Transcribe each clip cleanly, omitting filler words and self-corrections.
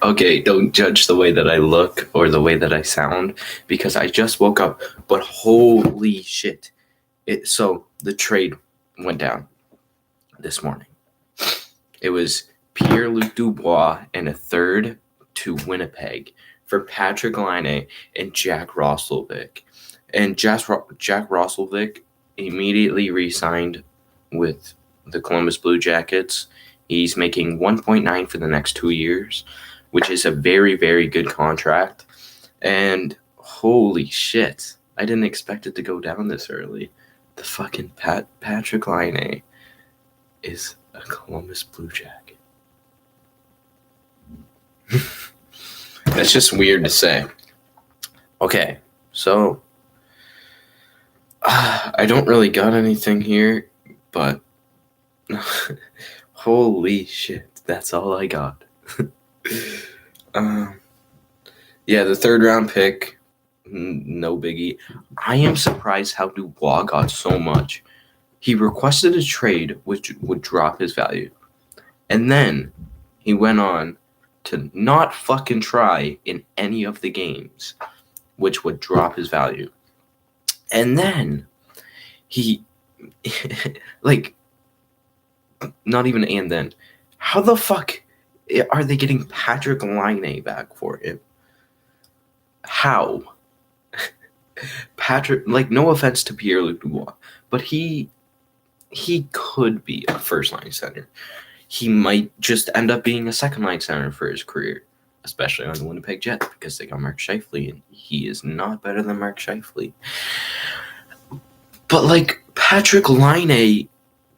Okay, don't judge the way that I look or the way that I sound because I just woke up. But holy shit. So the trade went down this morning. It was Pierre-Luc Dubois and a third to Winnipeg for Patrik Laine and Jack Roslovic. And Jack Roslovic immediately re-signed with the Columbus Blue Jackets. He's making 1.9 for the next 2 years, which is a very, very good contract. And holy shit, I didn't expect it to go down this early. The fucking Patrik Laine is a Columbus Blue Jacket. That's just weird to say. Okay, so I don't really got anything here, but holy shit, that's all I got. Yeah, the third round pick, no biggie. I am surprised how Dubois got so much. He requested a trade which would drop his value. And then he went on to not fucking try in any of the games, which would drop his value. And then he, like, not even and then. How the fuck are they getting Patrik Laine back for him? How? Patrick, like, no offense to Pierre-Luc Dubois, but he could be a first-line center. He might just end up being a second-line center for his career, especially on the Winnipeg Jets, because they got Mark Scheifele, and he is not better than Mark Scheifele. But, like, Patrik Laine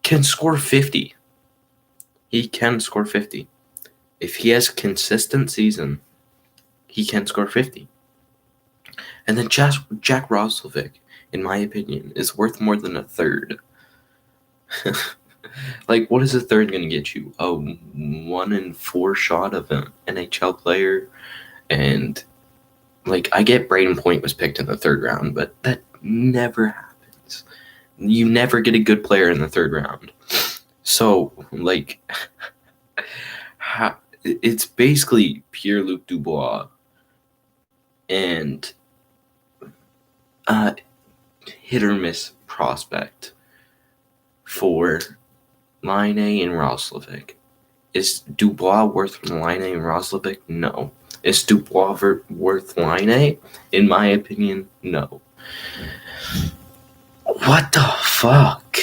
can score 50. He can score 50. If he has a consistent season, he can score 50. And then Jack Roslovic, in my opinion, is worth more than a third. Like, what is a third going to get you? A 1 in 4 shot of an NHL player? And, like, I get Braden Point was picked in the third round, but that never happens. You never get a good player in the third round. So, like, it's basically Pierre-Luc Dubois and hit or miss prospect for Laine and Roslovic. Is Dubois worth Laine and Roslovic? No. Is Dubois worth Laine? In my opinion, no. What the fuck?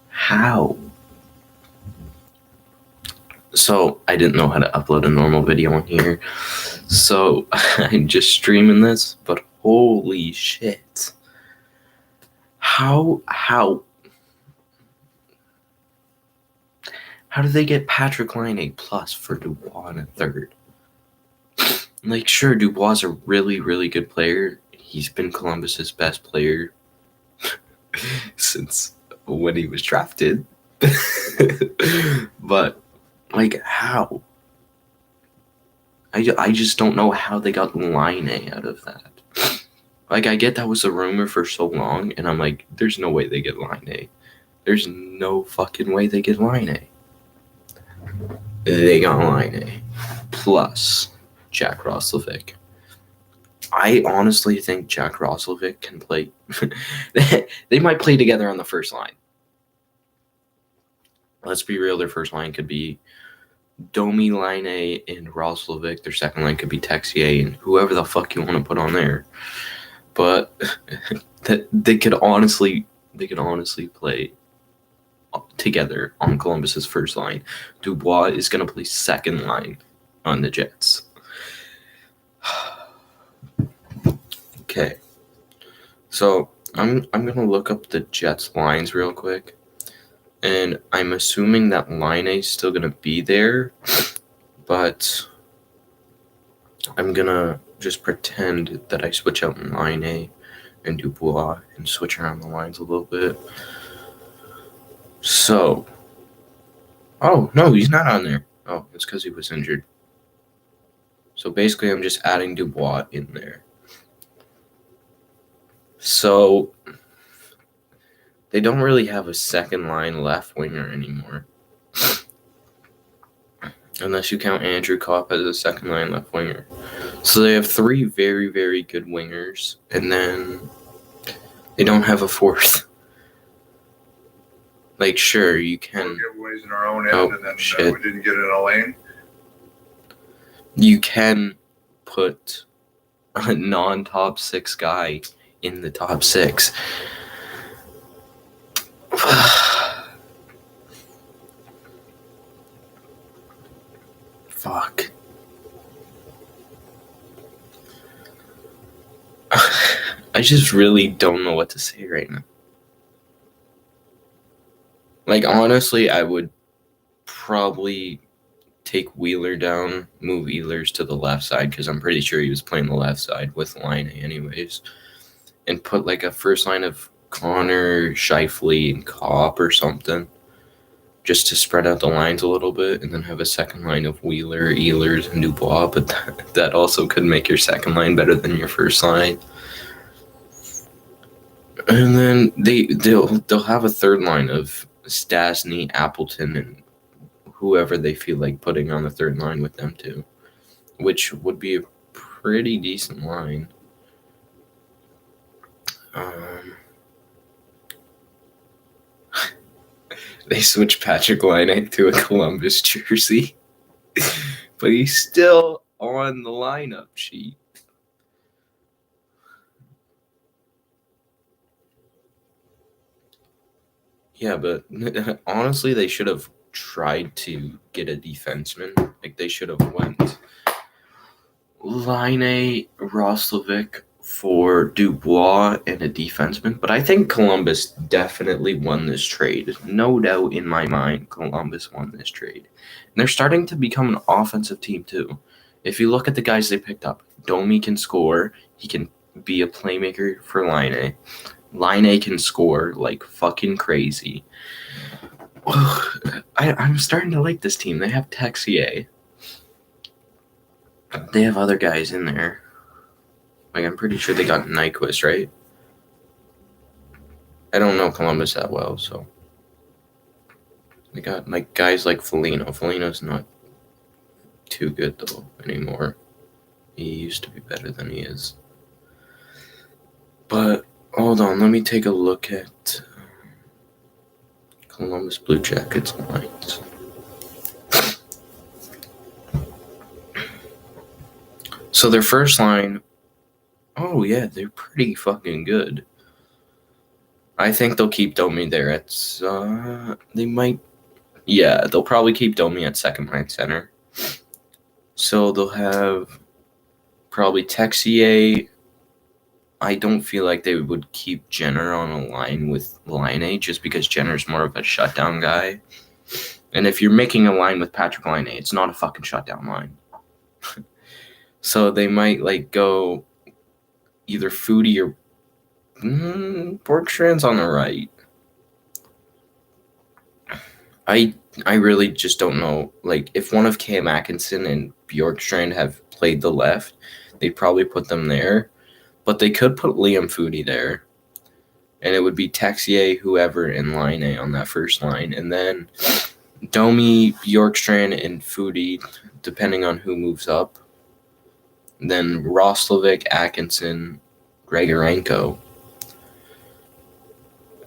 How? So, I didn't know how to upload a normal video on here. So, I'm just streaming this, but holy shit. How do they get Patrik Laine plus for Dubois in a third? Like, sure, Dubois is a really, really good player. He's been Columbus's best player since when he was drafted. But, like, how? I just don't know how they got Laine out of that. Like, I get that was a rumor for so long, and I'm like, there's no way they get Laine. There's no fucking way they get Laine. They got Laine plus Jack Roslovic. I honestly think Jack Roslovic can play. They might play together on the first line. Let's be real, their first line could be Domi, Laine, and Roslovic. Their second line could be Texier and whoever the fuck you want to put on there. But they could honestly play together on Columbus's first line. Dubois is going to play second line on the Jets. Okay. So I'm going to look up the Jets lines real quick. And I'm assuming that Laine is still going to be there. But I'm going to just pretend that I switch out Laine and Dubois and switch around the lines a little bit. So, oh, no, he's not on there. Oh, it's because he was injured. So basically, I'm just adding Dubois in there. So, they don't really have a second line left winger anymore. unless you count Andrew Kopp as a second line left winger. So they have 3 very, very good wingers, and then they don't have a fourth. Like, sure, you can. Giveaways in our own end, and then we didn't get in a lane. You can put a non-top 6 guy in the top 6. Fuck. I just really don't know what to say right now. Like, honestly, I would probably take Wheeler down, move Ehlers to the left side, because I'm pretty sure he was playing the left side with Laine anyways, and put like a first line of Connor, Scheifele, and Kopp or something, just to spread out the lines a little bit, and then have a second line of Wheeler, Ehlers, and Dubois, but that also could make your second line better than your first line. And then they'll have a third line of Stastny, Appleton, and whoever they feel like putting on the third line with them too, which would be a pretty decent line. They switched Patrik Laine to a Columbus jersey, but he's still on the lineup sheet. Yeah, but honestly, they should have tried to get a defenseman. Like, they should have went Laine, Roslovic for Dubois and a defenseman. But I think Columbus definitely won this trade. No doubt in my mind, Columbus won this trade. And they're starting to become an offensive team too. If you look at the guys they picked up, Domi can score. He can be a playmaker for Laine. Laine can score like fucking crazy. I'm starting to like this team. They have Texier. They have other guys in there. Like, I'm pretty sure they got Nyquist, right? I don't know Columbus that well, so. They got like guys like Foligno. Foligno's not too good though anymore. He used to be better than he is. But hold on, let me take a look at Columbus Blue Jackets lines. So their first line, oh yeah, they're pretty fucking good. I think they'll keep Domi there at, they might, yeah, they'll probably keep Domi at second line center. So they'll have probably Texier. I don't feel like they would keep Jenner on a line with Laine just because Jenner's more of a shutdown guy. And if you're making a line with Patrik Laine, it's not a fucking shutdown line. So they might like go either Foodie or Borgstrand's on the right. I really just don't know. Like, if one of Cam Atkinson and Bjorkstrand have played the left, they'd probably put them there. But they could put Liam Foodie there. And it would be Texier, whoever, and Laine on that first line. And then Domi, Bjorkstrand, and Foodie, depending on who moves up. Then Roslovic, Atkinson, Grigorenko.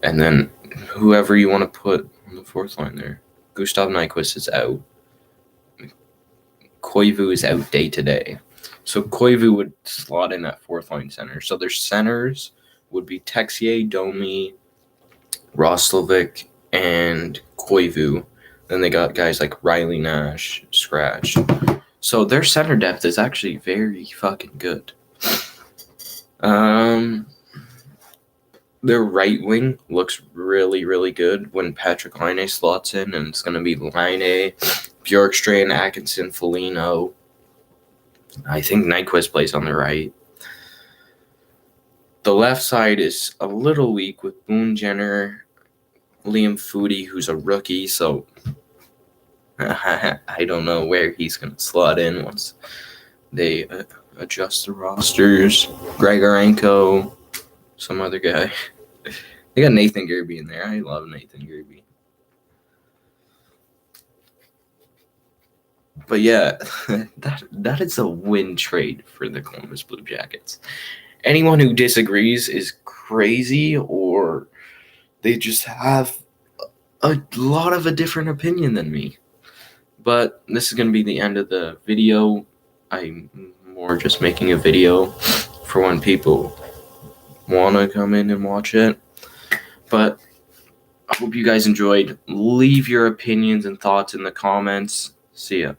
And then whoever you want to put on the fourth line there. Gustav Nyquist is out. Koivu is out day to day. So Koivu would slot in at fourth line center. So their centers would be Texier, Domi, Roslovic, and Koivu. Then they got guys like Riley Nash, Scratch. So their center depth is actually very fucking good. Their right wing looks really, really good when Patrik Laine slots in, and it's going to be Laine, Bjorkstrand, Atkinson, Foligno. I think Nyquist plays on the right. The left side is a little weak with Boone Jenner, Liam Foodie, who's a rookie, so I don't know where he's going to slot in once they adjust the rosters. Grigorenko, some other guy. They got Nathan Gerby in there. I love Nathan Gerby. But yeah, that is a win trade for the Columbus Blue Jackets. Anyone who disagrees is crazy, or they just have a lot of a different opinion than me. But this is going to be the end of the video. I'm more just making a video for when people want to come in and watch it. But I hope you guys enjoyed. Leave your opinions and thoughts in the comments. See ya.